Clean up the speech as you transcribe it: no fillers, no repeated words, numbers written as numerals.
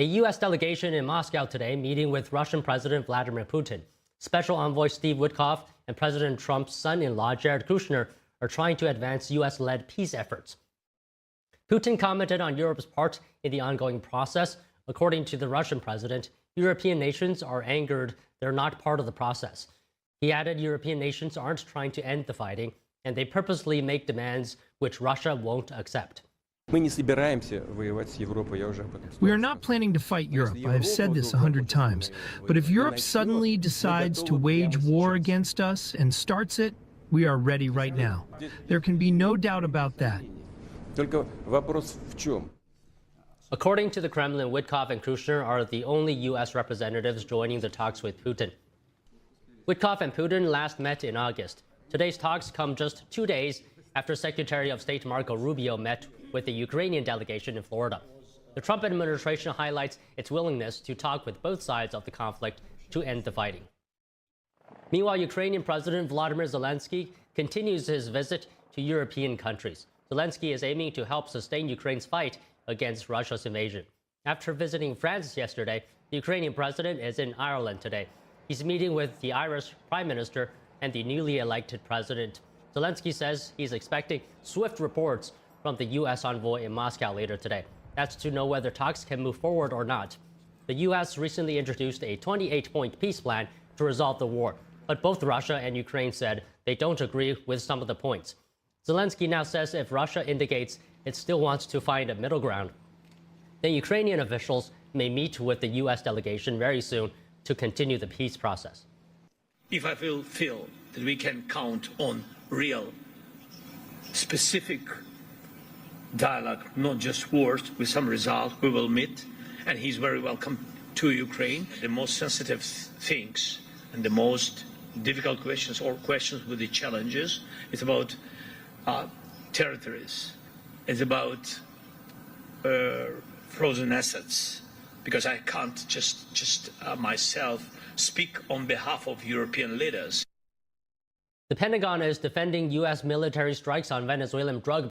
A U.S. delegation in Moscow today meeting with Russian President Vladimir Putin. Special Envoy Steve Witkoff and President Trump's son-in-law Jared Kushner are trying to advance U.S.-led peace efforts. Putin commented on Europe's part in the ongoing process. According to the Russian president, European nations are angered they're not part of the process. He added European nations aren't trying to end the fighting, and they purposely make demands which Russia won't accept. We are not planning to fight Europe. I have said this 100 times. But if Europe suddenly decides to wage war against us and starts it, we are ready right now. There can be no doubt about that. According to the Kremlin, Witkoff and Kushner are the only U.S. representatives joining the talks with Putin. Witkoff and Putin last met in August. Today's talks come just 2 days after Secretary of State Marco Rubio met with the Ukrainian delegation in Florida. The Trump administration highlights its willingness to talk with both sides of the conflict to end the fighting. Meanwhile, Ukrainian President Volodymyr Zelensky continues his visit to European countries. Zelensky is aiming to help sustain Ukraine's fight against Russia's invasion. After visiting France yesterday, the Ukrainian president is in Ireland today. He's meeting with the Irish Prime Minister and the newly elected president. Zelensky says he's expecting swift reports from the U.S. envoy in Moscow later today. That's to know whether talks can move forward or not. The U.S. recently introduced a 28-point peace plan to resolve the war, but both Russia and Ukraine said they don't agree with some of the points. Zelensky now says if Russia indicates it still wants to find a middle ground, then Ukrainian officials may meet with the U.S. delegation very soon to continue the peace process. If I feel that we can count on real, specific dialogue, not just words, with some result, we will meet, and he's very welcome to Ukraine. The most sensitive things and the most difficult questions, or questions with the challenges, is about territories. It's about frozen assets, because I can't just myself speak on behalf of European leaders. The Pentagon is defending U.S. military strikes on Venezuelan drug